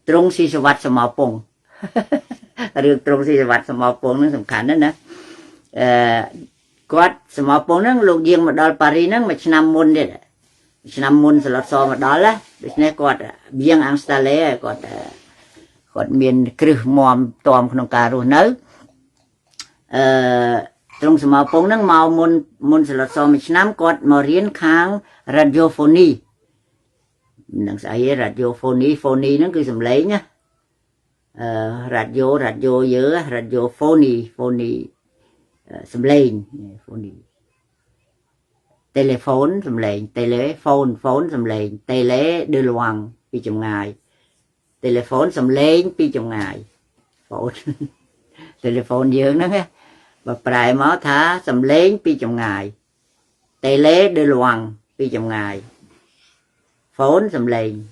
trong si sơ vặt sầm màu pong rừng trong si sơ vặt sầm màu pong nó sầm khăn đó nè quạt sầm màu pong nó lục giềng mà đòi Paris nó mà năm môn đấy năm môn sờ lót so mà đó là để này quạt biếng ăn stale quạt miền kêu mòm tòm không cà rồi nớ trong sầm màu pong nó màu môn sờ lót so mà năm quạt màu riêng kháng radiophony năng say radiophony phony nó cứ sầm lấy nhá radio dữ radiophony sầm lên phony telephone sầm lên phone sầm lên tele đưa loằng pi chồng ngày telephone sầm lên pi chồng ngày phone telephone dữ nó nghe và prai máu thá sầm lên pi chồng ngày tele đưa loằng pi chồng ngày phone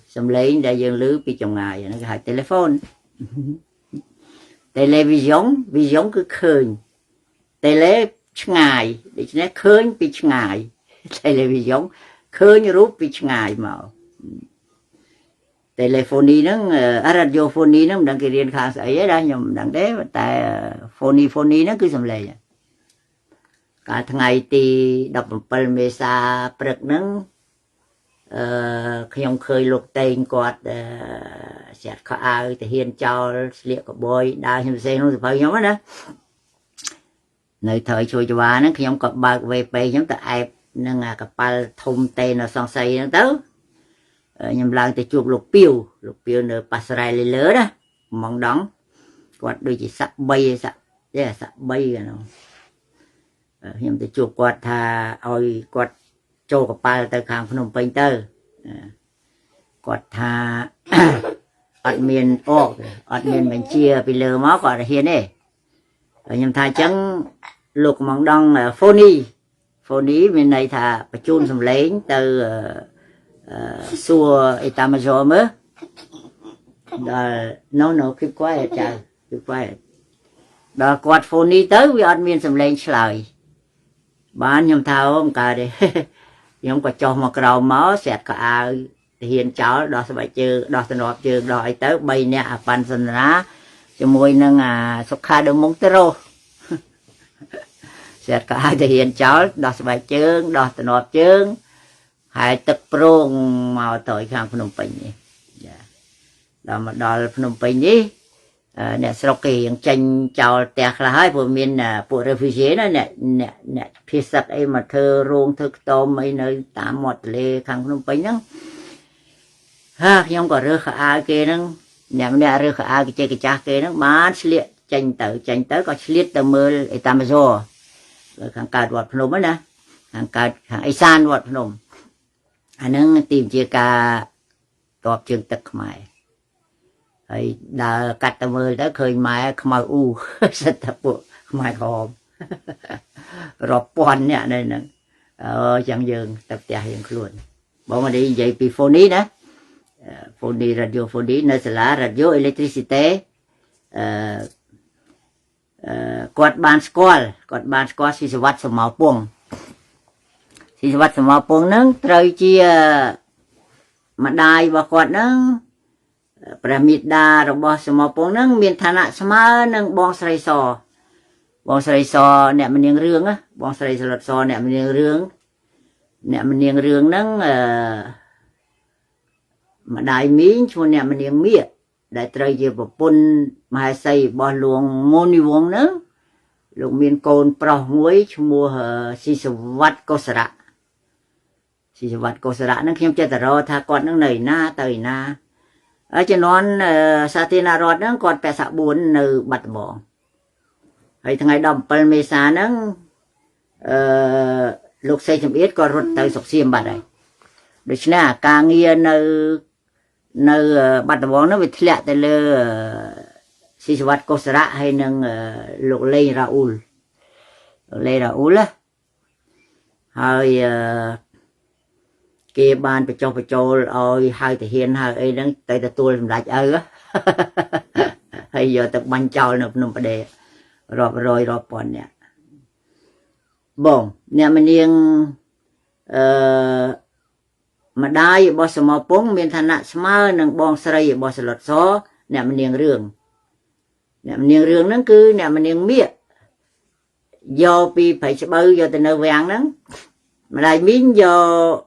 sầm lên đại dương lưới pi chồng ngày nó gọi telephone vision cứ khơi tele ngày để cho nó khơi pi ngày television khơi như rút pi ngày mà telephony nó radiophony nó đang cái riêng khang ấy đó nhưng đang đấy tại phony nó cứ sầm lệ cả ngày thì đọc một phần mê sa bực nắng khi ông khơi lục tên quạt sẽ có ai thì hiền cho liệu có bôi đa nhưng xe nó phải nhóm đó nơi thời chui cho bà nó khi ông có bạc về bề nhóm ta ai nâng à cặp ba thông tên nó xong xây nó tới nhầm lần thì chụp lục piêu nơi pasrai lên lỡ đó mong đóng quạt đôi chỉ sắp bay rồi nó nhầm thì chụp quạt thà ôi quạt cho cặp ba tới khang Phnom Penh tới quạt thà admin mình chia vì lỡ máu quạt hiền ấy nhầm thà chẳng lục mong đong phony bên này thà bà chun sầm lấy từ xua Itamazor mới nó cái quái trời cái quái đó quạt phony tới với admin sầm lên lời bán nhầm thao ông cả đi nhầm có cho một đầu máu sẹt cả ai hiện cháu đó sẽ phải chơi đó sẽ nộp chơi đó ấy tới bay nè pan sân lá cho môi nâng sốc khai được mông tero sẹt cả ai thì hiện cháu đó sẽ phải chơi đó sẽ nộp chơi hai tập pro màu tới khang Phnom Penh đó mà đó là Phnom Penh đi nè sau khi tranh cháu tẹt là hai bộ miền bộ refugee đó nè phía sắt ấy mà thơ ruộng thực tôm ấy nơi tạm một lề khang Phnom Penh đó ha nhưng có rơ khả ai kia nó nè rơ khả ai cái cha kia nó bán sliệt tranh tới có sliệt tờ mơ Itamazor rồi khang cát vật Phnom ấy nè khang Isan vật Phnom anh ấy tìm chia cả tọp trường tật mày ấy đã cắt tờ mơ tới khơi mày khmai u rất tập bộ khmai hòm rồi pon nè đây nè chẳng dừng tập trẻ hiện luôn bỏ mà đi dậy pi phony đó phony radiophony nơi là radio electricity quạt ban squall si svat sầm màu pong nâng trời chia mà đài và quạt nâng Pramida rồi bỏ sầm màu pong nâng miền Thanh ạ sama nâng bong sài sò nè mình niềng rương á bong sài sò nè mình niềng rương nâng mà đại miếng cho nè mình niềng miệt đại trời chia vào pun mà xây bỏ luồng môn đi vuông nữa luồng miền cồn pro muối cho mua si svat cô sạ nó khiêm chơi taro tha con nó nảy na tời na ở trên non satina rod nó còn pẹ sạ buồn nừ bật bỏ hay thằng ngày đầm palmesa nó lục xây chấm ít còn rút tới sọc xiêm bật này được chứ nè càng nghe nơi bật bỏ nó bị thiệt tới lơ si svat cô sạ hay nâng lục lê Raul á hơi kia ban phải cho ơi hai thì hiền hai ấy đang tay ta tôi làm lại ơi á hay giờ tập bánh trâu nộp đề rồi bọn nè bon nè mình điên mà đai bỏ sầm màu bông miền thành nạ smart nâng bong sợi bỏ sợi lót xó nè mình niềng rương nâng cứ nè mình niềng miết do pi phải sẽ bơi do tình vàng nâng mà lại miếng do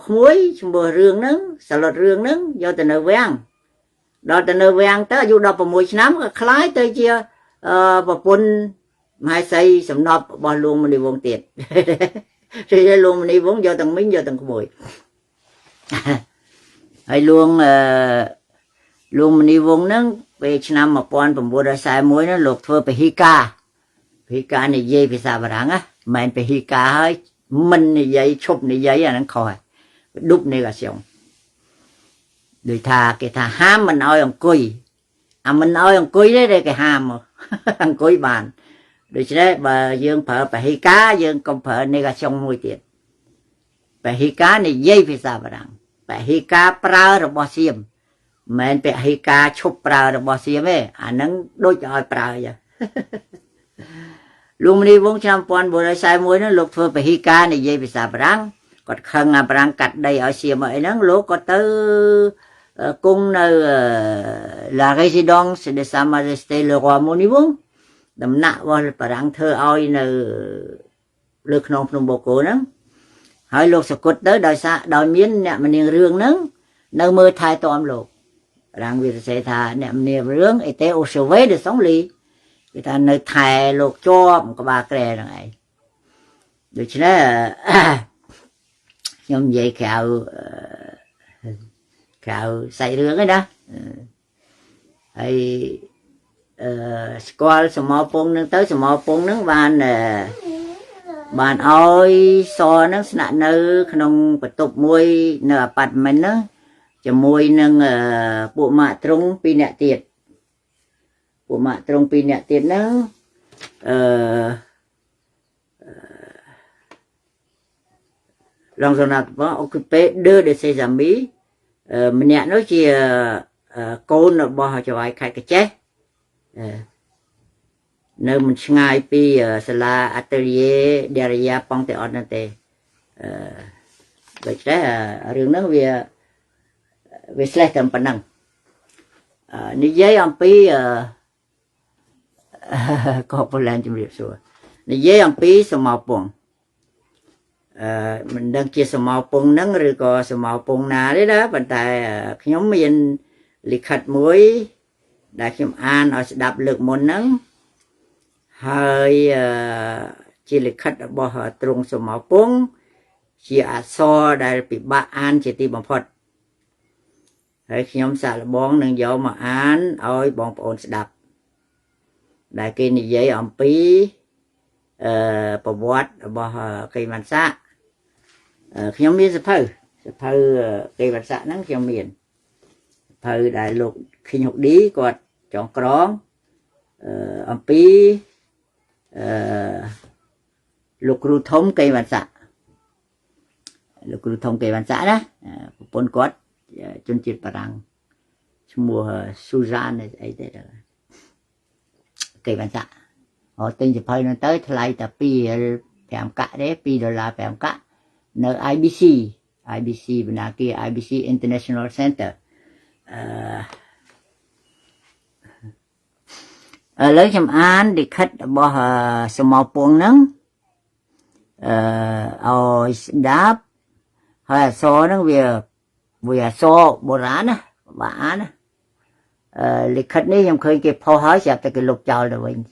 muối chung bờ rương nâng sợi lót rương nâng do tình vàng đó tình vàng tới dù đọc vào mùi năm khái tới chia và pun hai xây sầm nộp bỏ luôn mình đi vốn tiền thì luôn mình đi vốn do từng miếng do từng mùi hay luôn mình đi vốn nâng về năm một conผมบูรสายมวยนั้นหลกเธอไปฮิกาในเย่ไปซาบรังอ่ะมันไปฮิกาให้มันในเย่ชบในเย่อันนั้นคอยดุบในกระเสียงโดยทาแกทาห้ามมันเอาอย่างกุยมันเอาอย่างกุยได้เลยแกห้ามอย่างกุยบานโดยเฉพาะบยื่นเผอไปฮิกายื่นกำเผอในกระเสียงมวยเตียนไปฮิกาในเย่ไปซาบรังไปฮิกาปลาหรือบอเซียมมันไปฮิกาชบปลาหรือบอเซียมอันนั้นโดยจะเอาปลาอย่างลุงมันนี่วงชามปอนบัวสายมวยนั้นลูกเธอไปฮิกาในเย่ไปซาบรังก็ขังปรังกัดได้เอาเสียมาไอ้นั้นลูกก็เตอcung là résidence de Sa Majesté le roi Monivong đầm nạ vào prank thơ oi nè lực nông phùng bồ cổ nắng hai lục sực cột tới đòi miến nè mình niềng rương nắng nơi mơ thai tòm lục rằng việc sẽ thà nè mình niềng rương ấy té ô sầu vé để sống lì người ta nơi thai lục cho một cái ba kè này được chứ nhưng vậy khảo xây rương ấy đó hay squal sầm màu pung nâng tới sầm màu pung nâng bàn oi so nâng sạn nơ không phải tục môi nở bạt mình nâng cho môi nâng bộ mạ trung pi nẹt tiệt bộ mạ trung pi nẹt tiệt nâng lòng rồi nào có occupé đưa để xây giảm mỹ mình nẹt nói chi côn là bò cho ai khai cái chết nơi mình ngay pi sala atelier daria pong te on te vậy thế riêng nó về slide tầm phần năng như vậy ông pi có một lần chụp được rồi như vậy ông pi số màu bông mình đang chia số màu bông nắng rồi có số màu bông nào đấy đó vận tải nhóm mình lịch khát muối đã khiêm an ở đạp lực một nắng hơi chỉ lịch khát bỏ họ trung số màu bông chỉ so đại bị ba an chỉ tìm bằng phật hơi khiêm xả là bón nâng dấu mà an ôi bón ổn đạp đại kia như vậy ông pi bỏ bọt bỏ họ cây mặt xạ khiêm miên sẽ phơi cây mặt xạ nắng khiêm miên phơi đại lục khi học đi còn chọn cron ông pi lục ru thông cây bản xã lục ru thông cây bản xã đó pôn cốt chôn chít parang mùa Suzan này ấy thế đó cây bản xã họ tin chỉ phơi nó tới thay tập pi phèm cả đấy pi $5 phèm cả nơi IBC bên nào kia IBC International Center lấy chăm án đi khách bỏ số màu buông nắng đáp hay so nó về so bồ rán á bà án lịch khách này em khơi kịp phô hỏi sạch cái lục chào rồi mình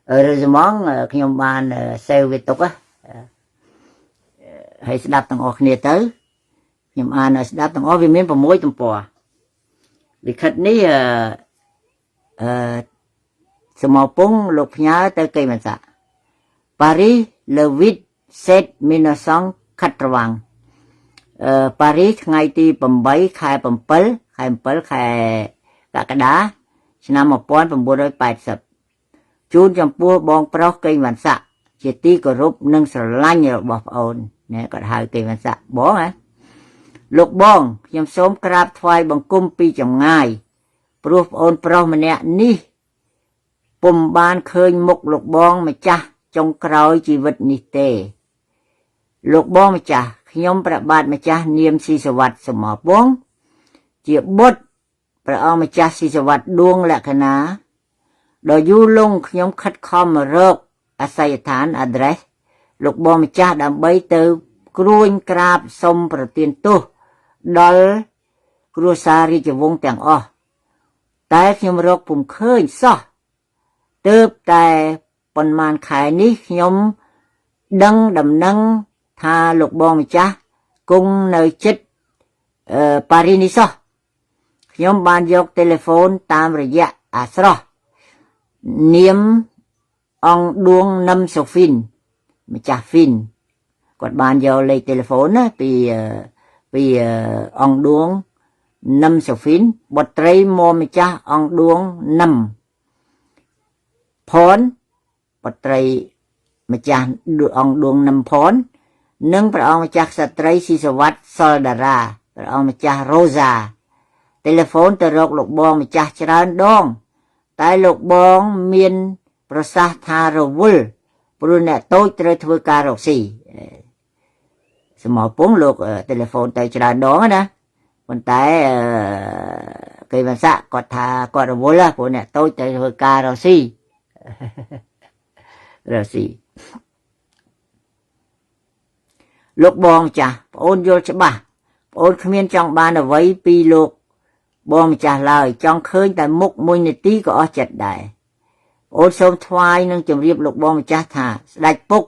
rồi món khi ông ban sale về tục á hay đáp tầng ở kia tới nhưng mà đáp tầng ở vì miếng vào mối tầm bò lịch khách này số màu bông lục nhá tới cây mình xã Paris le 8 7 1980 Paris ngày tí 8 khai 7 khai cả cái đá năm 1980จูนจำปัวบองเปราะเกยวันสะเจตีก็รูปนึ่งสลายเนี่ยบอกโอนเนี่ยก็หายเกยวันสะบอกไงลูกบองยำส้มกราบถวายบังกุมปีจำง่ายปรูฟโอนเปราะมันเนี่ยนี่ปุ่มบานเคยมุกลูกบองมาจ้ะจงกรอยชีวิตนิเตลูกบองมาจ้ะข ខ្ញុំព្រះបាទម្ចាស់នាមស៊ីសវត្តសមរពងជាបុត្រព្រះអង្គម្ចាស់ស៊ីសវត្តដួងលក្ខណាដ៏យូរលង់ខ្ញុំខិតខំរកអាស័យដ្ឋាន address លោកបងម្ចាស់ដើម្បីទៅគ្រួញក្រាបសុំប្រទានទោសដល់គ្រួសាររាជវង្សទាំងអស់តែខ្ញុំរកពុំឃើញសោះទើបតែប៉ុន្មានខែនេះខ្ញុំដឹងដំណឹងថាលោកបងម្ចាស់គង់នៅជិតប៉ារីនេះសោះខ្ញុំបានយកទូរស័ព្ទតាមរយៈអាស្រោះនាមអង្គឌួងនឹមសូហ្វីនម្ចាស់ហ្វីនគាត់បានយកលេខទូរស័ព្ទណាពីអង្គឌួងនឹមសូហ្វីនបុត្រីមកម្ចាស់អង្គឌួងនឹមផនបុត្រីម្ចាស់អង្គឌួងនឹមផននិងព្រះអង្គម្ចាស់ក្សត្រីស៊ីសវត្តសលដារ៉ាព្រះអង្គម្ចាស់រ៉ូសាទូរស័ព្ទទៅរកលោកបងម្ចាស់ច្រើនដងតែលោកបងមានប្រសាសន៍ថារវល់ព្រោះអ្នកតូចត្រូវធ្វើការរកស៊ីសមរពងលោកទូរស័ព្ទទៅច្រើនដងណាប៉ុន្តែគេបានសាក់គាត់ថាគាត់រវល់ព្រោះអ្នកតូចទៅធ្វើការរកស៊ីរកស៊ីលោកបងម្ចាស់ប្អូនយល់ច្បាស់ប្អូនគ្មានចង់បានអ្វីពីលោកបងម្ចាស់ឡើយចង់ឃើញតែមុខមួយនាទីក៏អស់ចិត្តដែរអូនសូមថ្វាយនឹងជម្រាបលោកបងម្ចាស់ថាស្ដេចពុក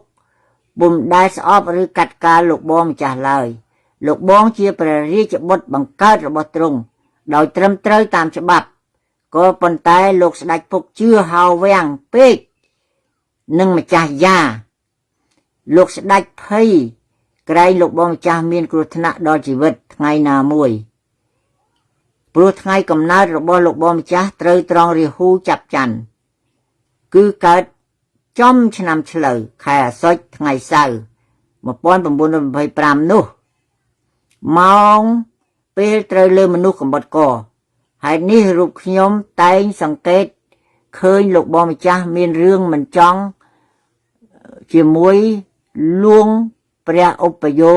ពុំដែលស្អប់ឬកាត់កាលលោកបងម្ចាស់ឡើយលោកបងជាព្រះរាជបុត្របង្កើតរបស់ទ្រង់ដោយត្រឹមត្រូវតាមច្បាប់ក៏ប៉ុន្តែលោកស្ដេចពុកជឿហៅវាំងពេកនឹងម្ចាស់យ៉ាលោកស្ដេចភ័យក្រែងលោកបងម្ចាស់មានគ្រោះថ្នាក់ដល់ជីវិតថ្ងៃណាមួយព្រោះថ្ងៃកំណើតរបស់លោកបងម្ចាស់ត្រូវត្រង់រាហូចាប់ច័ន្ទគឺកើតចំឆ្នាំឆ្លូវខែអាសត់ថ្ងៃសៅរ៍1925នោះម៉ោងពេលត្រូវលើមនុស្សកំបុតកហើយនេះរូបខ្ញុំតែងសង្កេតឃើញលោកបងម្ចាស់មានរឿងមិនចង់ជាមួយលួងព្រះឧបយោ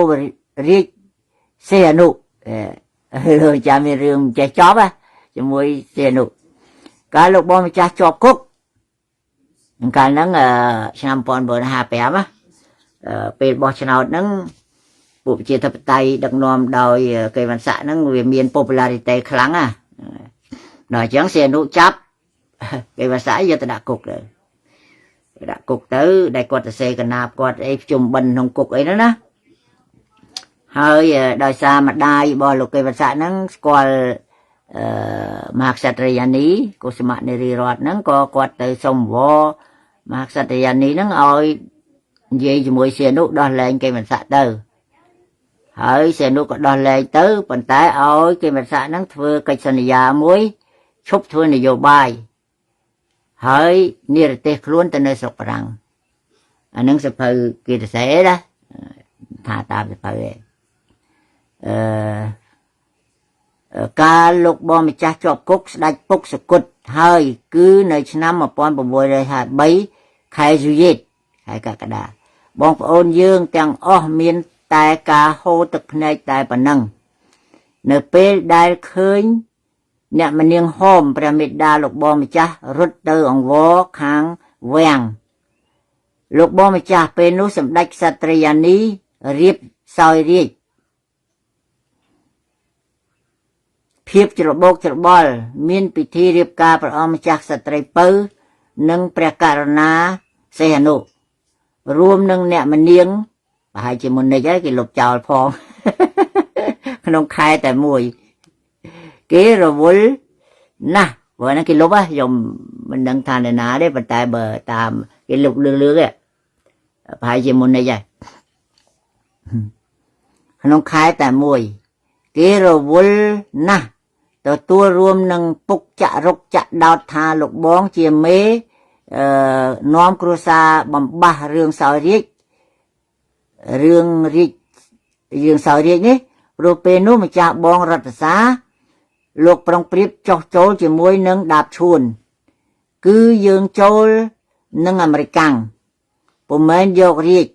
រាជសេអនុលោកចាំមានរឿងចេះចប់ជាមួយសេអនុកាលលោកបងម្ចាស់ជាប់គុកកាលហ្នឹងឆ្នាំ1955ពេលបោះឆ្នោតហ្នឹងពួកប្រជាធិបតេយ្យដឹកនាំដោយកេវ៉ាន់ស័កហ្នឹងវាមាន popularity ខ្លាំងដល់អញ្ចឹងសេអនុចាប់កេវ៉ាន់ស័កយកទៅដាក់គុកទៅដែលគាត់ទៅសេកណាបគាត់អីភ្ជុំបិណ្ឌក្នុងគុកអីហ្នឹងណាហើយដោយសារម្ដាយរបស់លោកកេវ៉ាន់ស័កហ្នឹងស្គាល់មហាក្សត្រីយានីកុសុមនារីរតន៍ហ្នឹងក៏គាត់ទៅសុំវរមហាក្សត្រីយានីហ្នឹងឲ្យនិយាយជាមួយសេនុដោះលែងកេវ៉ាន់ស័កទៅហើយសេនុក៏ដោះលែងទៅប៉ុន្តែឲ្យកេវ៉ាន់ស័កហ្នឹងធ្វើកិច្ចសន្យាមួយឈប់ធ្វើនយោបាយហើយនិរទេសខ្លួនទៅនៅស្រុកបារាំងអានឹងសភៅគេទៅសេណាថាតាមសភៅឯងកាលលោកបងម្ចាស់ជាប់គុកស្ដេចពុកសគុតហើយគឺនៅឆ្នាំ1953ខែសុយេតខែកក្កដាបងប្អូនយើងទាំងអស់មានតែការហូរទឹកភ្នែកតែប៉ុណ្ណឹងនៅពេលដែលឃើញអ្នកមនាងហោមព្រះមេដាលោកបងម្ចាស់រត់ទៅអង្វរខាងវាំងលោកបងម្ចាស់ពេលនោះសម្ដេចក្សត្រីយានីរៀបសោយរាជភាពច្របូកច្របល់មានពិធីរៀបការព្រះអង្គម្ចាស់ក្សត្រីពៅនិងព្រះករុណាសីហនុរួមនឹងអ្នកមនាងប្រហែលជាមុននេះគេលុបចោលផងក្នុងខែតែមួយគេរវល់ណាស់ព្រោះហ្នឹងគេលុបខ្ញុំមិនដឹងថានៅណាទេប៉ុន្តែបើតាមគេលុបលឿនៗប្រហែលជាមុននេះហើយក្នុងខែតែមួយគេរវល់ណាស់ទទួលរួមនឹងពុកចាក់រុកចាក់ដោតថាលោកបងជាមេនាំគ្រួសារបំបះរឿងសោយរាជរឿងសោយរាជនេះព្រោះពេលនោះម្ចាស់បងរដ្ឋសាលោកប្រុងប្រៀបចោះចូលជាមួយនឹងដាបឈួនគឺយើងចូលនឹងអាមេរិកាំងពុំមែនយករាជ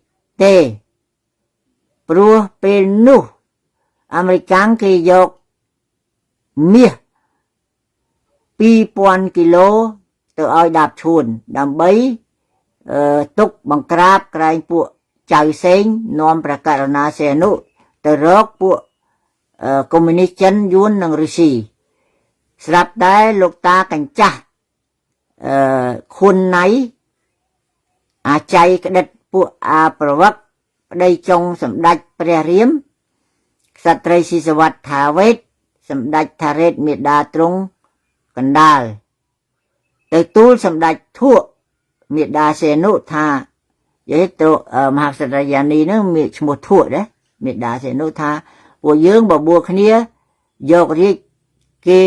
ទេ ព្រោះពេលនោះអាមេរិកគេយកមាស 2000 គីឡូទៅឲ្យដាបឈួនដើម្បីទុកបង្ក្រាបក្រែងពួកចៅសេងនាំព្រះករុណាសីហនុទៅរកពួកកុម្មុយនីសចិនយួននិងរុស្ស៊ីស្រាប់តែលោកតាកញ្ចាស់ខុនណៃអាច័យក្តិតពួកអាប្រវត្តិប្តីចុងសម្ដេចព្រះរាមក្សត្រីស៊ីសវត្តថាវេទសម្ដេចថារ៉េតមេដាទ្រង់កណ្ដាលទៅទូលសម្ដេចធួមេដាសីហនុថាយេទៅមហាក្សត្រយានីនឹងមានឈ្មោះធួដែរមេដាសីហនុថាពួកយើងបបួលគ្នាយករាជគេ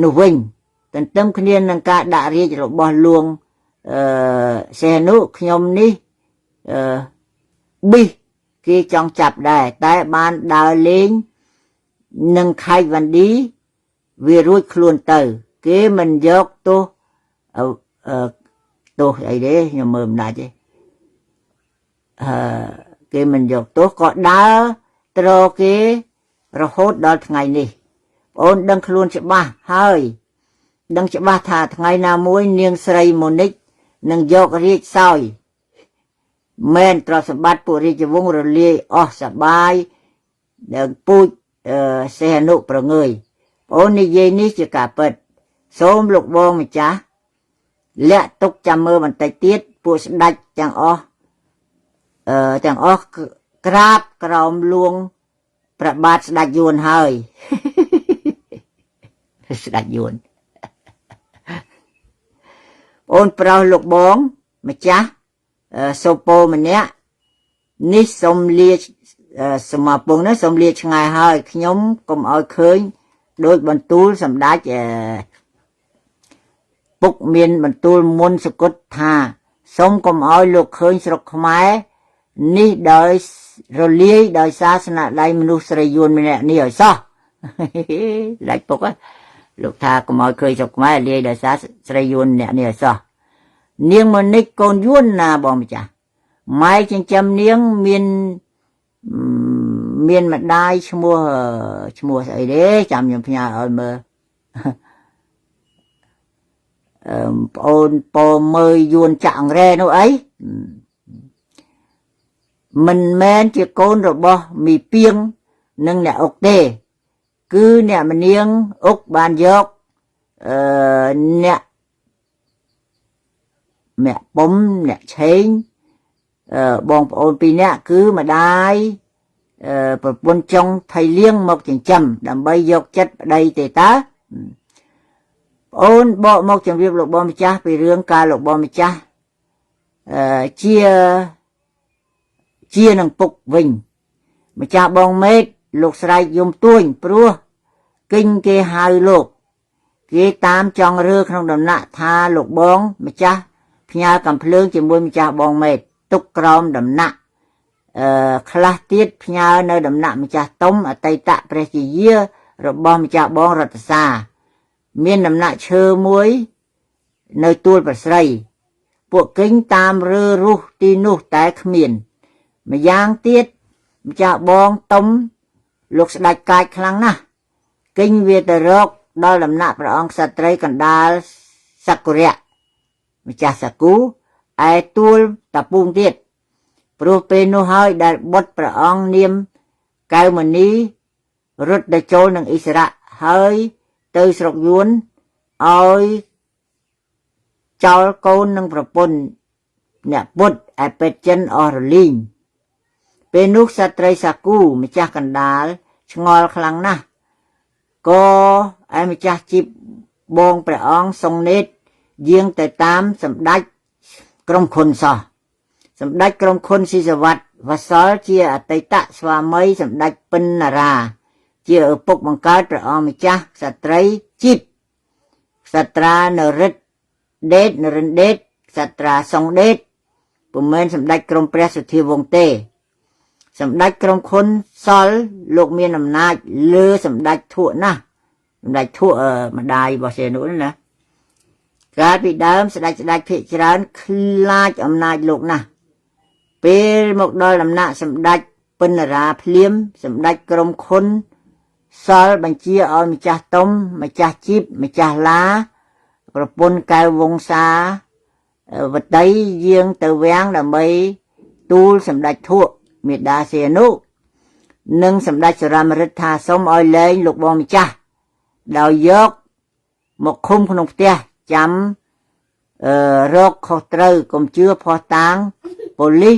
នោះវិញទន្ទឹមគ្នានឹងការដាក់រាជរបស់លួងសីហនុខ្ញុំនេះប៊ីសគេចង់ចាប់ដែរតែបានដើរលេងនឹងខេត្តវ៉ាន់ឌីវារួចខ្លួនទៅគេមិនយកទោសអីទេខ្ញុំមើលមិនដាច់ទេគេមិនយកទោសក៏ដើរត្រគេរហូតដល់ថ្ងៃនេះបងអូនដឹងខ្លួនច្បាស់ហើយដឹងច្បាស់ថាថ្ងៃណាមួយនាងស្រីម៉ូនិកនឹងយករាជសោយមែនទ្រព្យសម្បត្តិពួករាជវង្សរលាយអស់សបាយដែលពូជសីហនុប្រងើយបងអូននិយាយនេះជាការពិតសូមលោកបងម្ចាស់លាក់ទុកចាំមើលបន្តិចទៀតពួកស្ដេចទាំងអស់ក្រាបក្រោមលួងព្រះបាទស្ដេចយួនហើយស្ដេចយួនអូនប្រុសលោកបងម្ចាស់សូពោម្នាក់នេះសូមលាសមាពងនេះសូមលាឆ្ងាយហើយខ្ញុំកុំឲ្យឃើញដោយបន្ទូលសម្ដេចពុកមានបន្ទូលមុនសគត់ថាសូមកុំឲ្យលោកឃើញស្រុកខ្មែរនេះដោយរលាយដោយសារស្នាដៃមនុស្សស្រីយួនម្នាក់នេះឲ្យសោះដាច់ពុកលោកថាកុំឲ្យឃើញស្រុកខ្មែរលាយដោយសារស្រីយួនម្នាក់នេះឲ្យសោះនាងម៉ូនិកកូនយួនណាបងម្ចាស់ម៉ែចិញ្ចឹមនាងមានម្ដាយឈ្មោះស្អីទេចាំខ្ញុំផ្ញើឲ្យមើលប្អូនពោមើយយួនចាក់អង្រែនោះអីមិនមែនជាកូនរបស់មីពីងនិងអ្នកអុកទេគឺអ្នកម្នាងអុកបានយកអ្នកពុំអ្នកឆេងបងប្អូនពីរនាក់គឺម្ដាយប្រពន្ធចុងថៃលៀងមកចិញ្ចឹមដើម្បីយកចិត្តប្តីទេតាអូនបកមកជម្រាបលោកបងម្ចាស់ពីរឿងការលោកបងម្ចាស់ជានឹងពុកវិញម្ចាស់បងមេឃលោកស្រែកយំទួញព្រោះគិញគេហៅលោកគេតាមចង់រើក្នុងដំណាក់ថាលោកបងម្ចាស់ផ្ញើកំភ្លើងជាមួយម្ចាស់បងមេឃទុកក្រោមដំណាក់ខ្លះទៀតផ្ញើនៅដំណាក់ម្ចាស់តុំអតីតព្រះជាយារបស់ម្ចាស់បងរដ្ឋសាមានដំណាក់ឈើមួយនៅទួលប្រស្រីពួកគិញតាមរើរុះទីនោះតែគ្មានម្យ៉ាងទៀតម្ចាស់បងតុំលោកស្ដេចកាចខ្លាំងណាស់គិញវាទៅរកដល់ដំណាក់ព្រះអង្គក្សត្រីកណ្ដាលសក្ការៈម្ចាស់សាគូឯទួលតាពូងទៀតព្រោះពេលនោះហើយដែលបុត្រព្រះអង្គនាមកៅមនីរត់ទៅចូលនឹងអិសរៈហើយទៅស្រុកយួនឲ្យចោលកូននិងប្រពន្ធអ្នកពុតឯពេទ្យចិនអស់រលីងពេលនោះក្សត្រីសាគូម្ចាស់កណ្ដាលឆ្ងល់ខ្លាំងណាស់ក៏ឯម្ចាស់ជីបបងព្រះអង្គសុងនេតយាងទៅតាមសម្ដេចក្រុមខុនសោះសម្ដេចក្រុមខុនស៊ីសវត្តវសលជាអតីតស្វាមីសម្ដេចពិននារាជាឪពុកបង្កើតព្រះអង្គម្ចាស់ក្សត្រីជីបក្សត្រានរិទ្ធដេតនរិនដេតក្សត្រាសុងដេតពុំមែនសម្ដេចក្រុមព្រះសុធាវង្សទេសម្ដេចក្រុមខុនសល់លោកមានអំណាចលើសម្ដេចធួណាស់សម្ដេចធួម្ដាយរបស់សីហនុណាកាលពីដើមស្ដេចភាគច្រើនខ្លាចអំណាចលោកណាស់ពេលមកដល់ដំណាក់សម្ដេច ពិនរាភ្លាមសម្ដេចក្រុមខុនសល់បញ្ជាឲ្យម្ចាស់តុំម្ចាស់ជីបម្ចាស់ឡាប្រពន្ធកែវវង្សាវតីយាងទៅវាំងដើម្បីទូលសម្ដេចធក់មេដាសៀនុនិងសម្ដេចសរមរិទ្ធថាសូមឲ្យលែងលោកបងម្ចាស់ដោយយកមកឃុំក្នុងផ្ទះចាំរកខុសត្រូវកុំជឿផោះតាងប៉ូលីស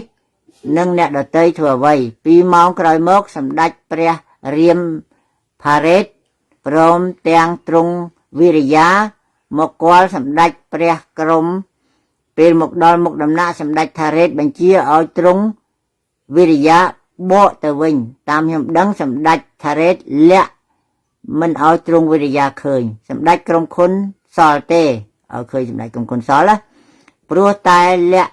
និងអ្នកដទៃធ្វើអ្វី2ម៉ោងក្រោយមកសម្ដេចព្រះរាមផារ៉េតព្រមទាំងទ្រង់វិរិយាមកគាល់សម្ដេចព្រះក្រមពេលមកដល់មុខដំណាក់សម្ដេចថារ៉េតបញ្ជាឲ្យទ្រង់វិរិយាបកទៅវិញតាមខ្ញុំដឹងសម្ដេចថារ៉េតលាក់មិនឲ្យទ្រង់វិរិយាឃើញសម្ដេចក្រុមខុនសល់ទេឲ្យឃើញសម្ដេចក្រុមខុនសល់ណាព្រោះតែលាក់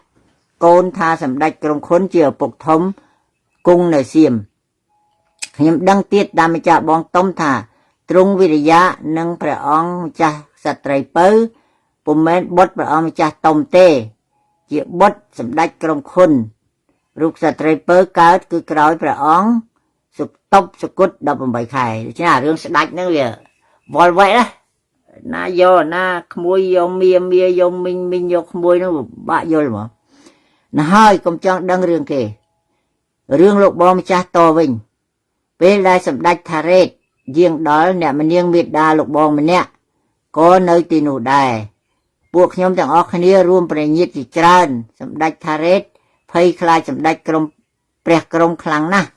កូនថាសម្ដេចក្រុមខុនជាឪពុកធំគង់នៅសៀមខ្ញុំដឹងទៀតតាមម្ចាស់បងតុំថាទ្រង់វិរិយានិងព្រះអង្គម្ចាស់សត្រីពៅពុំមែនបុត្រព្រះអង្គម្ចាស់តុំទេជាបុត្រសម្ដេចក្រុមខុនរូបសត្រីពៅកើតគឺក្រោយព្រះអង្គសុតបសគុត18ខែដូច្នេះរឿងស្ដេចហ្នឹងវាវល់វែកណាយកណាក្មួយយកមៀយកមីងយកក្មួយហ្នឹងបាក់យល់ហ្មងណាហើយកុំចង់ដឹងរឿងគេរឿងលោកបងម្ចាស់តវិញពេលដែលសម្ដេចថារ៉េតយាងដល់អ្នកមនាងមេដាលោកបងម្នាក់ក៏នៅទីនោះដែរពួកខ្ញុំទាំងអស់គ្នារួមប្រញាប់ជាច្រើនសម្ដេចថារ៉េតភ័យខ្លាចសម្ដេចក្រុមព្រះក្រមខ្លាំងណាស់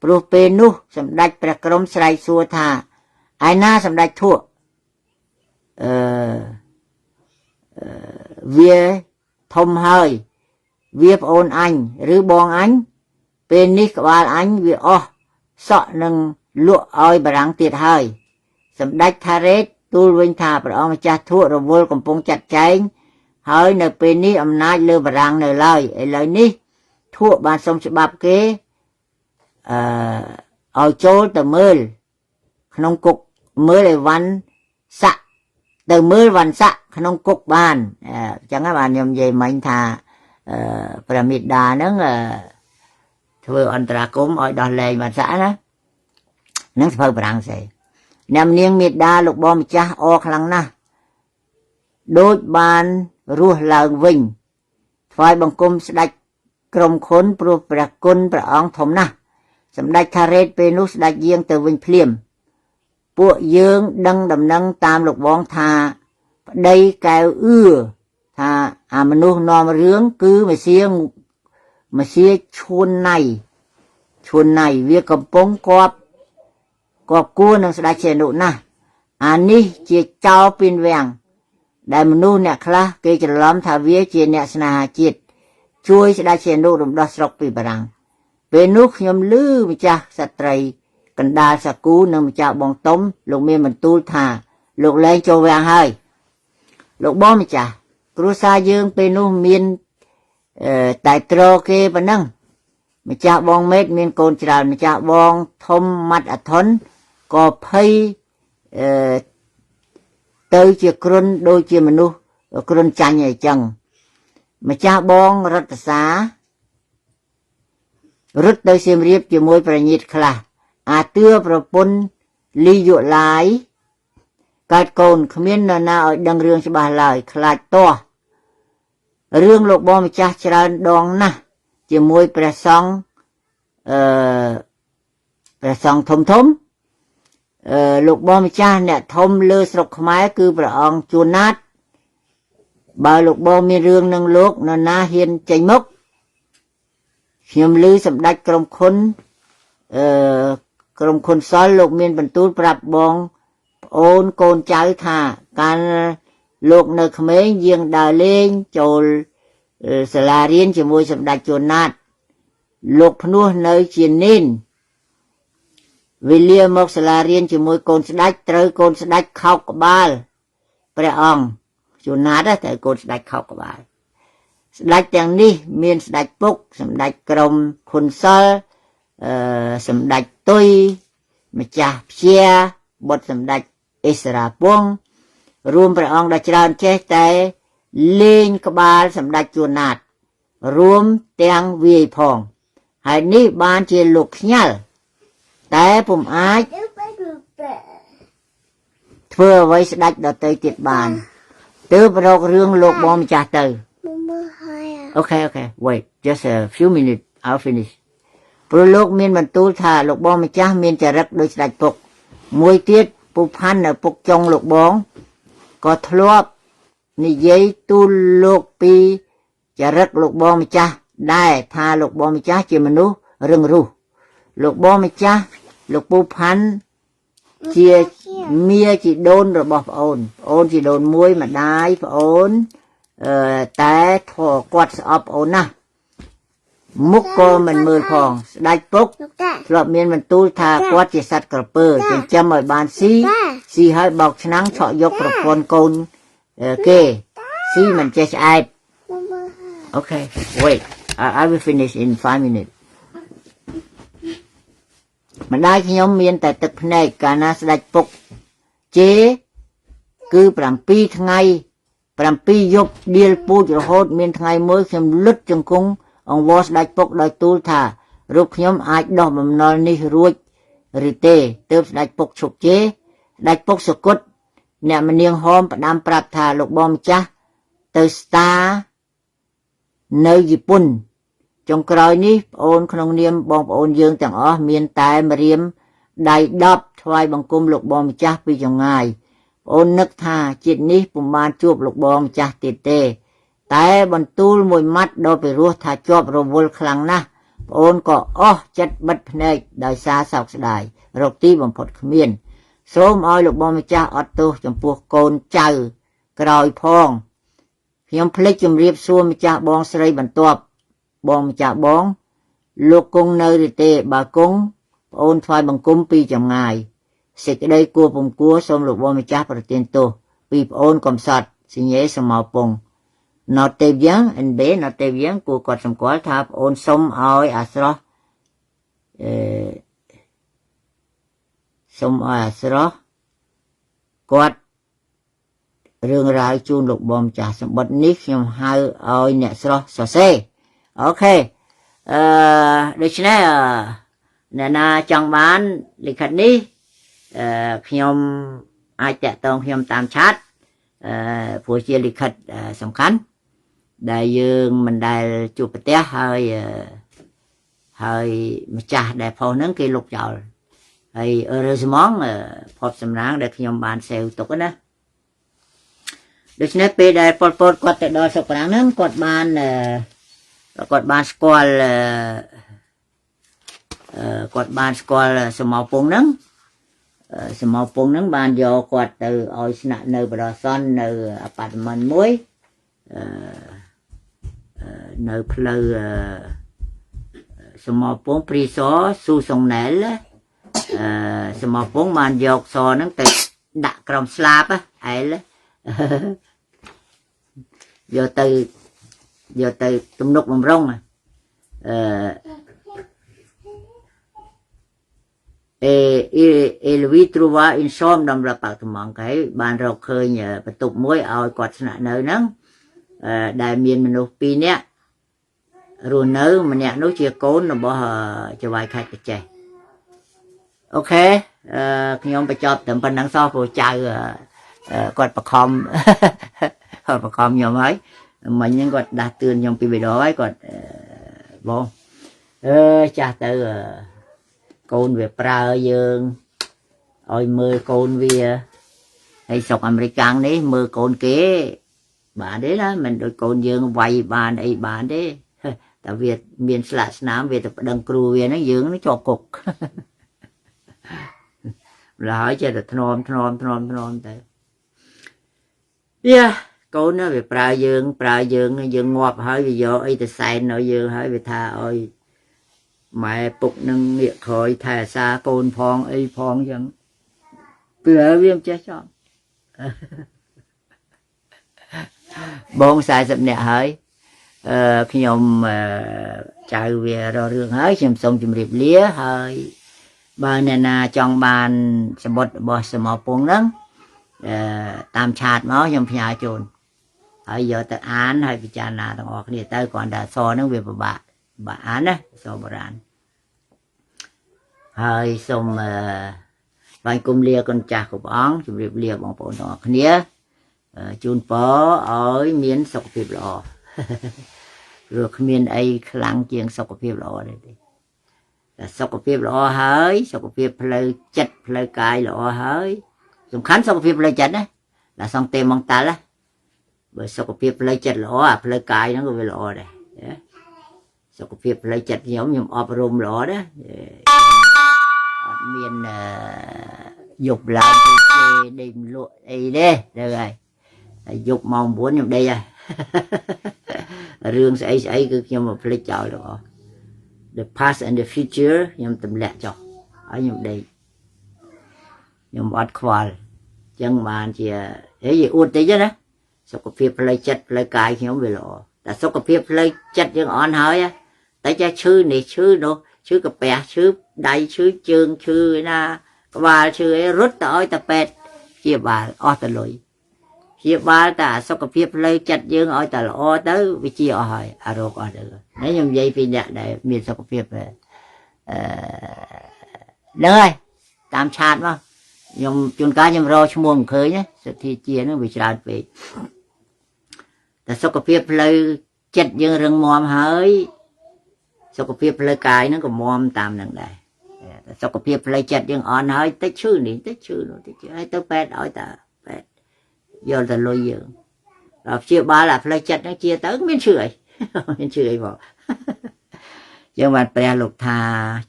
ព្រោះពេលនោះសម្ដេចព្រះក្រមស្រែកសួរថាឯណាសម្ដេចធក់វាធំហើយវាប្អូនអញឬបងអញពេលនេះក្បាលអញវាអស់សក់នឹងលក់ឲ្យបារាំងទៀតហើយសម្ដេចថារ៉េតទូលវិញថាព្រះអង្គម្ចាស់ធក់រវល់កំពុងចាត់ចែងហើយនៅពេលនេះអំណាចលើបារាំងនៅឡើយឥឡូវនេះធក់បានសុំច្បាប់គេឲ្យចូលទៅមើលក្នុងគុកមើលឲ្យវ៉ាន់សាក់ទៅមើលវ៉ាន់សាក់ក្នុងគុកបានអញ្ចឹងបានខ្ញុំនិយាយមិញថាព្រះមេដាហ្នឹងធ្វើអន្តរាគមឲ្យដោះលែងវ៉ាន់សាក់ណានឹងធ្វើបារាំងស្អីអ្នកនាងមេដាលោកបងម្ចាស់អរខ្លាំងណាស់ដូចបានរស់ឡើងវិញថ្វាយបង្គំស្ដេចក្រុមខុនព្រោះព្រះគុណព្រះអង្គធំណាស់សម្ដេចថារ៉េតពេលនោះស្ដេចយាងទៅវិញភ្លាមពួកយើងដឹងដំណឹងតាមលោកបងថាប្តីកែវអឿថាអាមនុស្សនាំរឿងគឺមេសៀឈួនណៃវាកំពុងគប់គួរនឹងស្ដេចសៀនុណាស់អានេះជាចោរពីនវាំងដែលមនុស្សអ្នកខ្លះគេច្រឡំថាវាជាអ្នកស្នេហាជាតិជួយស្ដេចសៀនុរំដោះស្រុកពីបារាំងពេលនោះខ្ញុំឮម្ចាស់ស្ត្រីកណ្ដាលសាគូនិងម្ចាស់បងតុំលោកមានបន្ទូលថាលោកលែងចូលវាំងហើយលោកបងម្ចាស់គ្រួសារយើងពេលនោះមានតែត្រគេប៉ុណ្ណឹងម្ចាស់បងមេតមានកូនច្រើនម្ចាស់បងធំម៉ាត់អាថុនក៏ភ័យទៅជាគ្រុនដូចជាមនុស្សគ្រុនចាញ់អីចឹងម្ចាស់បងរដ្ឋសារត់ទៅសៀមរាបជាមួយប្រញាប់ខ្លះអាទឿប្រពន្ធលីយុឡាយកើតកូនគ្មាននរណាឲ្យដឹងរឿងច្បាស់ឡើយខ្លាចទាស់រឿងលោកបងម្ចាស់ច្រើនដងណាស់ជាមួយព្រះសង្ឃធំលោកបងម្ចាស់អ្នកធំលើស្រុកខ្មែរគឺព្រះអង្គជួនណាតបើលោកបងមានរឿងនឹងលោកនរណាហ៊ានចេញមុខខ្ញុំឮសម្ដេចក្រុមខុនសល់លោកមានបន្ទូលប្រាប់បងប្អូនកូនចៅថាកាលលោកនៅក្មេងយាងដើរលេងចូលសាលារៀនជាមួយសម្ដេចជួនណាតលោកភ្នោះនៅជានេនវេលាមកសាលារៀនជាមួយកូនស្ដេចត្រូវកូនស្ដេចខោកក្បាលព្រះអង្គជួនណាតត្រូវកូនស្ដេចខោកក្បាលស្ដេចទាំងនេះមានស្ដេចពុកសម្ដេចក្រុមខុនសល់សម្ដេចទុយម្ចាស់ព្យាបុត្រសម្ដេចអិសរាពងរួមព្រះអង្គដ៏ច្រើនចេះតែលេងក្បាលសម្ដេចជួនណាតរួមទាំងវាយផង ហើយនេះបានជាលោកខ្ញាល់តែពុំអាចធ្វើអ្វីស្ដេចដទៃទៀតបានទើបរករឿងលោកបងម្ចាស់ទៅOkay wait just a few minutes I'll finish ព្រោះលោកមានបន្ទូលថាលោកបងម្ចាស់មានចរិតដូចស្ដេចពុកមួយទៀតពូផាន់នៅពុកចុងលោកបងក៏ធ្លាប់និយាយទូលលោកពីចរិតលោកបងម្ចាស់ដែរថាលោកបងម្ចាស់ជាមនុស្សរឹងរូសលោកបងម្ចាស់លោកពូផាន់ជាមាជីដូនរបស់ប្អូនជីដូនមួយម្ដាយប្អូនតែធေါ်គាត់ស្អប់ប្អូនណាស់មុខក៏មិនមើលផងស្ដេចពុកធ្លាប់មានបន្ទូលថាគាត់ជាសត្វក្រពើចិញ្ចឹមឲ្យបានស៊ីហើយបោកឆ្នាំងឆក់យកប្រពន្ធកូនគេស៊ីមិនចេះឆ្អែត Okay wait I will finish in 5 minutes ម្ដាយខ្ញុំមានតែទឹកភ្នែកកាលណាស្ដេចពុកជេគឺ7ថ្ងៃ7យប់ដៀលពូជរហូតមានថ្ងៃមួយខ្ញុំលុតជង្គង់អង្វរស្ដេចពុកដោយទូលថារូបខ្ញុំអាចដោះបំណុលនេះរួចឬទេទើបស្ដេចពុកឈប់ជេស្ដេចពុកសគត់អ្នកមនាងហោមផ្ដាំប្រាប់ថាលោកបងម្ចាស់ទៅស្តានៅជប៉ុនចុងក្រោយនេះប្អូនក្នុងនាមបងប្អូនយើងទាំងអស់មានតែម្រាមដៃ10ថ្វាយបង្គំលោកបងម្ចាស់ពីចម្ងាយប្អូននឹកថាជាតិនេះពុំបានជួបលោកបងម្ចាស់ទៀតទេតែបន្ទូលមួយម៉ាត់ដ៏ពិរោះថាជាប់រវល់ខ្លាំងណាស់ប្អូនក៏អស់ចិត្តបិទភ្នែកដោយសារសោកស្ដាយរកទីបំផុតគ្មានសូមឲ្យលោកបងម្ចាស់អត់ទោសចំពោះកូនចៅក្រោយផងខ្ញុំភ្លេចជម្រាបសួរម្ចាស់បងស្រីបន្ទាប់បងម្ចាស់បងលោកគង់នៅឬទេបើគង់ប្អូនថ្វាយបង្គំពីចម្ងាយសេចក្តីគួរពំគួរសូមលោកបងម្ចាស់ប្រទានទោសពីប្អូនកំសត់សញ្ញេសមោពង Not ទេវយ៉ាង NB Not ទេវយ៉ាងគួរគាត់សម្គាល់ថាប្អូនសុំឲ្យអាស្រោះសុំឲ្យអាស្រោះគាត់រឿងរ៉ាវជូនលោកបងម្ចាស់សម្បត្តិនេះខ្ញុំហៅឲ្យអ្នកស្រោះសរសេរអូខេដូច្នេះអ្នកណាចង់បានលិខិតនេះខ្ញុំអាចតាក់ទងខ្ញុំតាមឆាតព្រោះជាលិខិតសំខាន់ដែលយើងមិនដែលជួបប្រទះហើយម្ចាស់ដែលផុសហ្នឹងគេលុបចោលហើយរើស្មងភពសំណាងដែលខ្ញុំបានសេវទុកណាដូច្នេះពេលដែលប៉ុលពតគាត់ទៅដល់ស្រុកប្រាំងហ្នឹងគាត់បានស្គាល់សមោពងហ្នឹងសមោពងហ្នឹងបានយកគាត់ទៅឲ្យស្នាក់នៅបដសននៅអាប៉ាតមិនមួយនៅផ្លូវសមោពងព្រីសស៊ូសុងណែលសមោពងបានយកសហ្នឹងទៅដាក់ក្រោមស្លាបអែលយកទៅទំនុកបំរុងElvi trova in som ដល់ប្រប៉ាក់ថ្មងគេបានរកឃើញបន្ទប់មួយឲ្យគាត់ស្នាក់នៅហ្នឹងដែលមានមនុស្ស2នាក់រស់នៅម្នាក់នោះជាកូនរបស់ចៅហ្វាយខេត្តកញ្ចេះអូខេខ្ញុំបញ្ចប់តែប៉ុណ្្នឹងសោះព្រោះចៅគាត់បខំខ្ញុំហើយមិញហ្នឹងគាត់ដាស់តឿនខ្ញុំពីបេដហើយគាត់បងចាស់ទៅកូនវាប្រើយើងឲ្យមើលកូនវាហើយស្រុកអាមេរិកនេះមើលកូនគេបានទេណាមិនដូចកូនយើងវាយបានអីបានទេតែវាមានស្លាកស្នាមវាទៅប្តឹងគ្រូវាហ្នឹងយើងនឹងជាប់គុកម្ល៉េះហើយចេះតែធ្នមទៅកូនវាប្រើយើងងាប់ហើយវាយកអីទៅសែនឲ្យយើងហើយវាថាឲ្យម៉ែពុកនឹងងាកក្រោយថែអាសាកូនផងអីផងចឹងព្រោះវាមិនចេះចប់បង40នាក់ហើយខ្ញុំចៅវារករឿងហើយខ្ញុំសូមជម្រាបលាហើយបើអ្នកណាចង់បានសម្បត្តិរបស់សមោពងហ្នឹងតាមឆាតមកខ្ញុំផ្ញើជូនហើយយកទៅអានហើយពិចារណាទាំងអស់គ្នាទៅគ្រាន់តែអក្សរហ្នឹងវាពិបាក bản á so bờ rán hơi xong vài cung lia con chả của bóng chụp điệp lia bằng bộ nọ kia chun phó ở miền sọc phiệp lò rồi miền ấy khăng chiêng sọc phiệp lò đây là sọc phiệp lò hơi sọc phiệp lời chặt lời cài lò hơi dùng khán sọc phiệp lời chặt đấy là xong tem mong ta lá bởi sọc phiệp lời chặt lò lời cài nó có về lò đây sọc phiệp lời chặt giống như ọp rùm lò đó miền dục làm thì đêm lụa đây đây rồi dục mong muốn trong đây rương sẽ cứ nhưng mà phải chọn đó the past and the future nhưng tầm lẹ cho ở trong đây nhưng mà khoa chân mà chỉ cái gì uất đấy chứ đó sau cái việc lấy chất lấy cài khi không về lọ là sau cái việc lấy chất những on hỏi á tại cha sư này sư đâu sư cái bè sư đại sư trường sư na và sư ấy rút tới tập pet chia bà o tờ lối chia ba ta sau cái việc lấy chất những ở tờ o tới vì chia hỏi à rồi còn được nếu như vậy thì để miền sau cái việc được rồi tạm chát mà nhưng chúng ta nhầm rồi muôn khơi nhé thì chia nó bị tràn vềแต่สุขภาพเลยจัดยังเรื่องมอมเฮ้ยสุขภาพเลยกายนั่นก็มอมตามนั่นได้แต่สุขภาพเลยจัดยังอ่อนเฮ้ยแต่ชื่อนี่แต่ชื่อโน้แต่ชื่อให้ตัวแปดเอาแต่แปดโยนแต่ลอยเยอะเราเชื่อบ้าละเลยจัดนั่นเชื่อแต่ไม่เชื่อไม่เชื่อบอกยังวันแปลลูกทา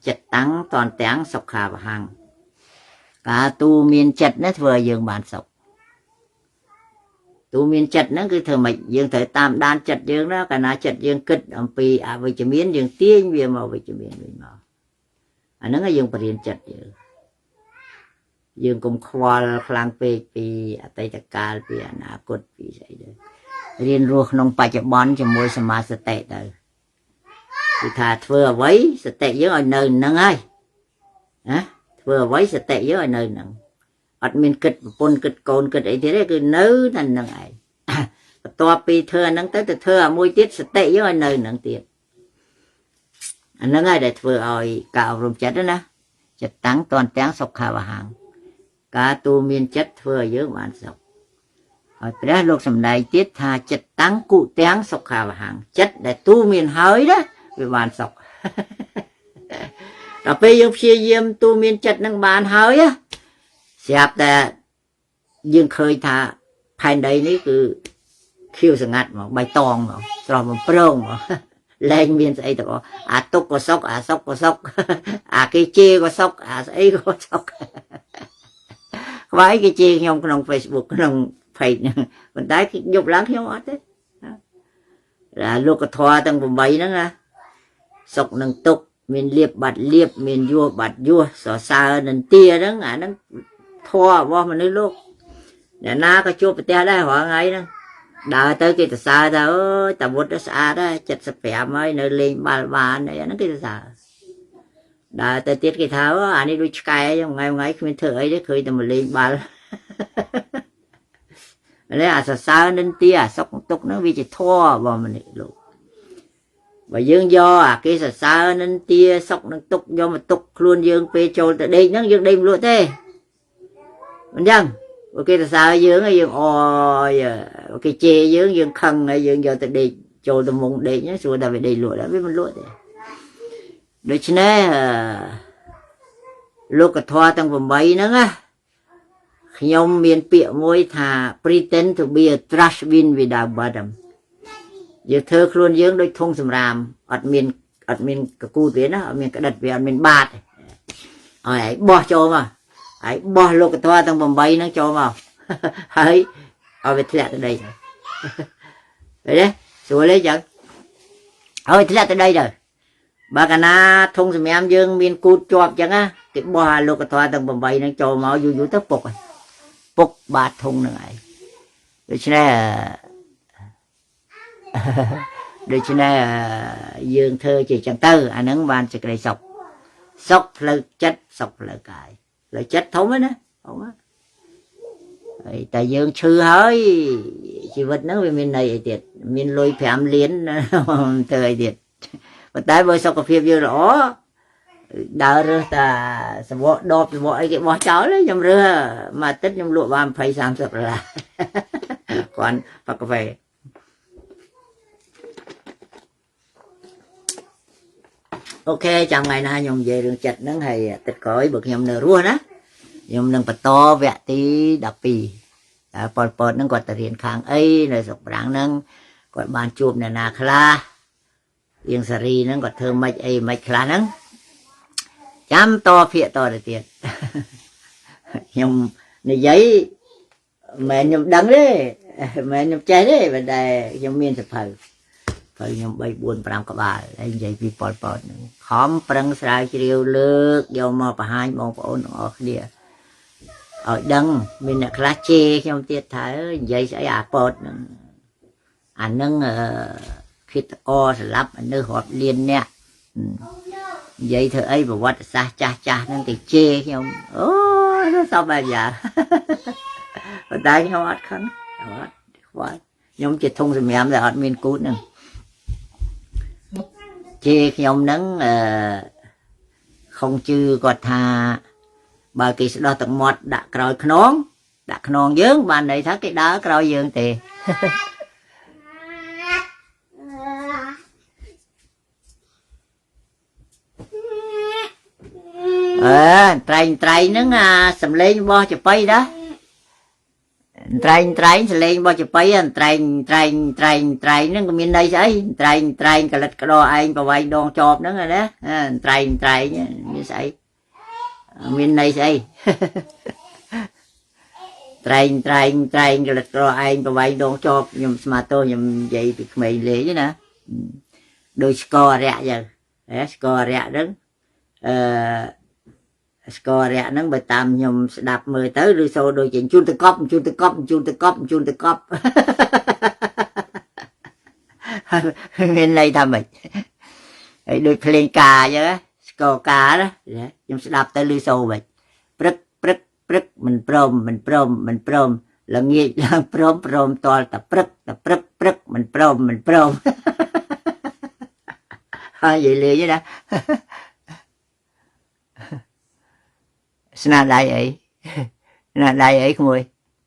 จัดตั้งตอนแต่งสุขาบหังกาตูมีนจัดนั่นเถื่อยังบานสุขตูมีนจัดนั่นคือเธอไม่ยังเธอตามด้านจัดยังนะการจัดยังคิดอันปีวิจมีนยังเตี้ยเวียมาวิจมีนวิมาอันนั้นก็ยังประเด็นจัดยังกุมควาลคลางปีอัตยการปีอนาคตปีใส่เด้อเรียนรู้นงปัจจุบันจะมวยสมาสเตเด้อคือถ้าเธอไว้สเตเยอะอันนึงนั่งไงนะเธอไว้สเตเยอะอันนึงนั่งอัดมินกิดปนกิดโกนกิดไอ้ที่นี่คือเนื้อนั่นนั่งไงตัวปีเธอนั่งแต่เธอมวยติดสเตย์เยอะเนื้อนั่งติดอันนั้นไงแต่เธอเอากาวรวมจัดนะจัดตั้งตอนแต่งศกขาวหางกาตูมีนจัดเธอเยอะวันศกเอาไปได้โลกสมัยติดถ้าจัดตั้งกุแต่งศกขาวหางจัดแต่ตูมีนเฮ้ยนะไปวันศกเราไปยกเชียเยี่ยมตูมีนจัดนั่งบานเฮ้ยเสียบแต่ยังเคยทาภายในนี้คือคิวสงัดมั้งใบตองมั้งตรอมันโปร่งมั้งแรงเมียนใส่แต่ว่าตุกก็ซกซกก็ซกเกจีก็ซกไอ้ก็ซกไว้เกจีขยมขนมเฟซบุ๊กขนมเพจเนี่ยคนได้ยกล้างขยมอัดเลยlàลูกกระทอตั้งผมใบนั่นนะซกหนึ่งตุกเมียนเรียบบัดเรียบเมียนยัวบัดยัวสอซาหนึ่งเตี้ยนั่งนั่งทอว่ามันในโลกเนี่ยน้าก็จูบไปเตะได้หัวไงนั่งđợi tới kia ta xa ta ơi ta vút nó xa đó chật sập bẻ mới nơi lên ba này nó kia ta xa đợi tới tiết cái tháo anh đi đuôi cay trong ngày ngày khi mình thở ấy đấy khơi ta mình lên ba lấy xa nên tia sóc tục nó vì chỉ thua vào mình luôn và dương do cái xa nên tia sóc nó tục do mà tục luôn dương pe trôi tới đây nó dương đêm luôn thế mình chăng ok ta sao dương ấy dương ôi ok chê dương dương khăn ấy dương giờ ta đi trôi ta mùng đi nhá xua ta phải đi lụa đó biết mình lụa thế đối chứ nè lúc cái thoa tăng vùng bấy nữa á nhom miền bịa môi thà pretend to be a trash bin without bottom giờ thơ luôn dương đôi thung sầm ràm ở miền cái cu tuyến á ở miền cái đợt về ở miền bạt ấy bỏ cho mà ấy bỏ lúc cái thoa tăng vùng bấy nó cho vào ấy ở về thiệt tới đây rồi đấy xuống lấy chẳng ơi thiệt tới đây rồi bà cả na thung sầm em dương miền cu chọp chẳng á cái bỏ lúc cái thoa tăng vùng bấy nó cho máu vui vui tức bục bát thùng này được chứ này được chứ này dương thơ chỉ chẳng tư anh ứng ban chỉ cái sọc là chất sọc là cái là chất thống ấy nè không á tại dương sư hơi chỉ vật nó về miền này tiệt miền lôi phèm liến thời tiệt តែបើសុខភាពយើងល្អដើររើសតាសវកដបសវកអីគេបោះចោលខ្ញុំរើសមួយអាទិត្យខ្ញុំលក់បាន20-30 ដុល្លារគាត់ផឹកកាហ្វេអូខេចាំថ្ងៃណាខ្ញុំនិយាយរឿងចិត្តហ្នឹងហើយអាទិត្យក្រោយបើខ្ញុំនៅរស់ណាខ្ញុំនឹងបន្តវគ្គទី12តែប៉ុលពតហ្នឹងគាត់ទៅរៀនខាងអីនៅស្រុកប្រាំងហ្នឹងគាត់បានជួបអ្នកណាខ្លះអៀងសារីហ្នឹងគាត់ធ្វើម៉េចអីម៉េចខ្លះហ្នឹងចាំតភាកតទៅទៀតខ្ញុំនិយាយមិនខ្ញុំដឹងទេមិនខ្ញុំចេះទេប៉ុន្តែខ្ញុំមានសភៅខ្ញុំ3 4 5ក្បាលហើយនិយាយពីប៉ុលពតហ្នឹងខំប្រឹងស្រាវជ្រាវលើកយកមកបង្ហាញបងប្អូនទាំងអស់គ្នាឲ្យដឹងមានអ្នកខ្លះជេរខ្ញុំទៀតថានិយាយស្អីអាពតហ្នឹងអាហ្នឹងឃាតករស្លាប់អានេះរាប់លានអ្នកនិយាយធ្វើអីប្រវត្តិសាស្ត្រចាស់ហ្នឹងគេជេរខ្ញុំអូសពបែបយ៉ាងប៉ុន្តែខ្ញុំអត់ខឹងអត់ខ្វល់ខ្ញុំជាធុងសម្រាមតែអត់មានគូតហ្នឹងជេរខ្ញុំហ្នឹងខំជឿគាត់ថាបើគេស្ដោះទឹកមាត់ដាក់ក្រោយខ្នងដាក់ខ្នងយើងបានន័យថាគេដើរក្រោយយើងទេត្រែងហ្នឹងអាសំលេងរបស់ចបៃដែរត្រែងសំលេងរបស់ចបៃត្រែងហ្នឹងក៏មានន័យស្អីត្រែងកលិតក្តោឯងប្រវាយដងចប់ហ្នឹងណាត្រែងមានស្អីមានន័យស្អីត្រែងកលិតក្តោឯងប្រវាយដងចប់ខ្ញុំស្មាតោខ្ញុំនិយាយពីក្មេងលេងណាដូចស្គរអរិយចឹងស្គរអរិយហ្នឹងស្គររយៈហ្នឹងបើតាមខ្ញុំស្ដាប់មើលទៅឬសូដូចជាជូនទៅកប់មានន័យថាម៉េចហើយដូចភ្លេងការអញ្ចឹងស្គរការណាខ្ញុំស្ដាប់ទៅឬសូម៉េចព្រឹកមិនព្រមល្ងាចឡើងព្រមតលតែព្រឹកមិនព្រមហើយនិយាយលេងណាស្នាដៃអីក្មួយ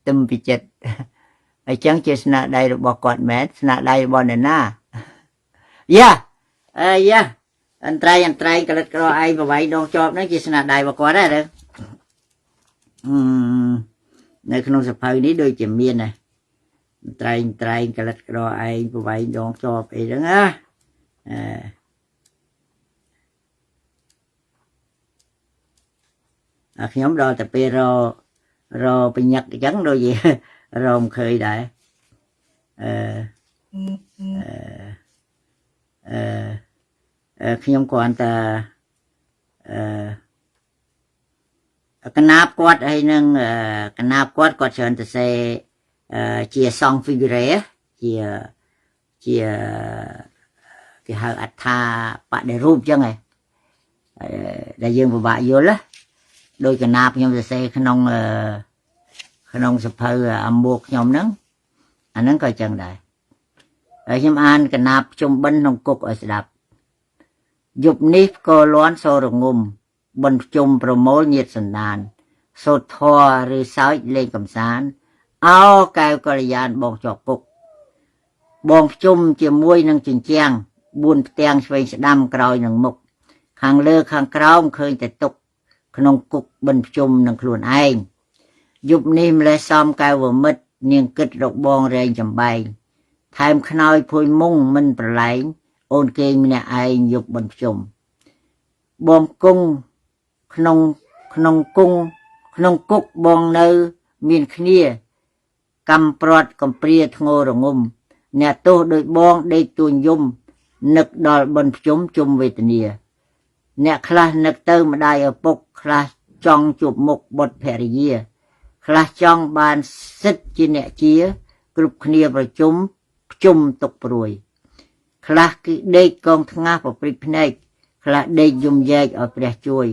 ទឹមពីចិត្តអញ្ចឹងជាស្នាដៃរបស់គាត់មែនស្នាដៃរបស់អ្នកណាយ៉ាអន្ត្រៃកលិតក្រឯងប្រវាយដងចប់ហ្នឹងជាស្នាដៃរបស់គាត់ដែរនៅក្នុងសភៅនេះដូចជាមានដែរត្រែងកលិតក្រឯងប្រវាយដងចប់អីហ្នឹងណាខ្ញុំដល់តែពេលរបញ្ញាក់អញ្ចឹងដូចជារមឃើញដែរខ្ញុំគ្រាន់តែកណាបគាត់ហើយនឹងកណាបគាត់ច្រើនទៅសេជា song figure ជាគេហៅអត្ថាបដិរូបអញ្ចឹងឯងដែលយើងពិបាកយល់ណាដោយកណាបខ្ញុំសរសេរក្នុងសភៅអាមួកខ្ញុំហ្នឹងអាហ្នឹងក៏អញ្ចឹងដែរហើយខ្ញុំអានកណាបជុំបិណ្ឌក្នុងគុកឲ្យស្ដាប់យប់នេះផ្គរលាន់សូររងំបិណ្ឌជុំប្រមូលញាតសន្តានសូត្រធម៌ឬសើចលេងកំសាន្តអោកែវកល្យានបងជាប់គុកបងជុំជាមួយនឹងជញ្ជាំង4ផ្ទាំងឆ្វេងស្ដាំក្រោយនឹងមុខខាងលើខាងក្រោមឃើញតែទុកក្នុងគុកបិណ្ឌជុំនឹងខ្លួនឯងយប់នេះម្លេះសំកែវមិត្តនាងគិតរកបងរែងចំបែងថែមខ្នើយភួយមុងមិនប្រឡែងអូនគេងម្នាក់ឯងយប់បិណ្ឌជុំបងគង់ក្នុងគុកបងនៅមានគ្នាកំព្រាត់កំព្រាធ្ងររងំអ្នកទោសដោយបងដេកទួញយំនឹកដល់បិណ្ឌជុំជុំវេទនាអ្នកខ្លះនឹកទៅម្ដាយឪពុកខ្លះចង់ជួបមុខបុត្រភរិយាខ្លះចង់បានសិទ្ធជាអ្នកជាគ្រប់គ្នាប្រជុំភ្ជុំទុកព្រួយខ្លះគឺដេកកងថ្ងាសប្រព្រឹត្តភ្នែកខ្លះដេកយំយែកឲ្យព្រះជួយ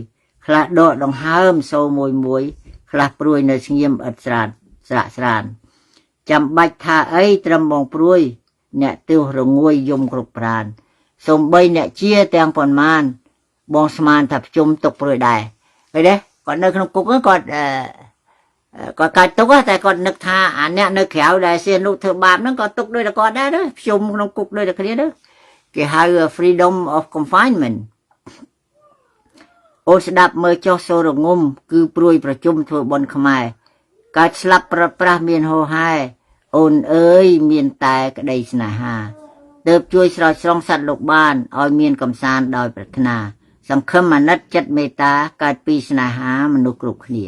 ខ្លះដកដង្ហើមសូរមួយខ្លះព្រួយនៅស្ងៀមឥតស្រាកស្រានចាំបាច់ថាអីត្រឹមបងព្រួយអ្នកទោសរងួយយំគ្រប់ប្រាន សូមបីអ្នកជាទាំងប៉ុន្មានបងស្មានថាប្រជុំទុកព្រួយដែរឃើញទេគាត់នៅក្នុងគុកគាត់គាត់កាច់ទុកតែគាត់នឹកថាអាអ្នកនៅក្រៅដែលសៀនុធ្វើបាបហ្នឹងក៏ទុកដូចតែគាត់ដែរប្រជុំក្នុងគុកដូចតែគ្នាទៅគេហៅ freedom of confinement អូនស្ដាប់មើលចុះសូររងំគឺព្រួយប្រជុំធ្វើបន់ខ្មែរកាច់ស្លាប់ប្រត់ប្រាស់មានហោហែអូនអើយមានតែក្តីស្នេហាទើបជួយស្រោចស្រង់សត្វលោកបានឲ្យមានកំសាន្តដោយប្រាថ្នាសង្ឃឹមអាណិតចិត្តមេត្តាកើតពីស្នេហាមនុស្សគ្រប់គ្នា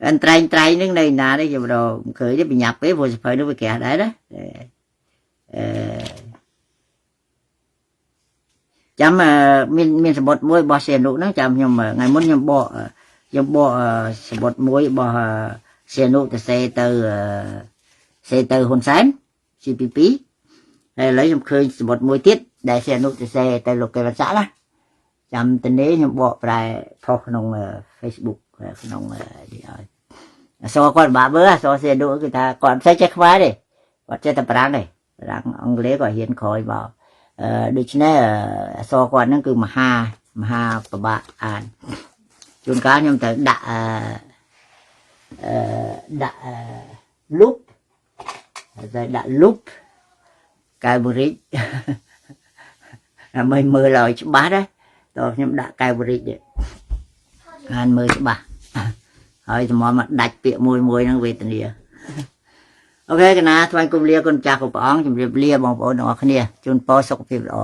អនត្រែងនឹងនៅណាទេខ្ញុំរកឃើញទេបញ្ញាប់ពេកព្រោះសភៅនោះវាក្រាស់ដែរណាចាំមានសម្បត្តិមួយរបស់សៀនុហ្នឹងចាំខ្ញុំថ្ងៃមុនខ្ញុំបកសម្បត្តិមួយរបស់សៀនុទៅសេទៅហ៊ុនសែន CPP ហើយឥឡូវខ្ញុំឃើញសម្បត្តិមួយទៀតដែលសៀនុទៅសេទៅលោកកេវ៉ាន់សាក់ណាចាំតនេះខ្ញុំបកប្រែផុសក្នុង Facebook ក្នុងនេះឲ្យអសគាត់បាក់មើលអសសៀនុគឺថាគាត់មិនសូវចេះខ្មែរទេគាត់ចេះតែប្រាំងទេប្រាំងអង់គ្លេសគាត់ហ៊ានក្រោយមកដូច្នេះអសគាត់ហ្នឹងគឺមហាប្របាកអានជួនកាលខ្ញុំត្រូវដាក់លុបតែដាក់លុបកែវរិចដើម្បីមើលឲ្យច្បាស់ដែរតើខ្ញុំដាក់កែវរិចទេអានមើលច្បាស់ហើយសម្រាប់មកដាច់ពាក្យមួយហ្នឹងវេទនាអូខេកណាថ្វាយគុំលាគុណចាស់គ្រប់ព្រះអង្គជម្រាបលាបងប្អូនទាំងអស់គ្នាជូនពរសុខភាពល្អ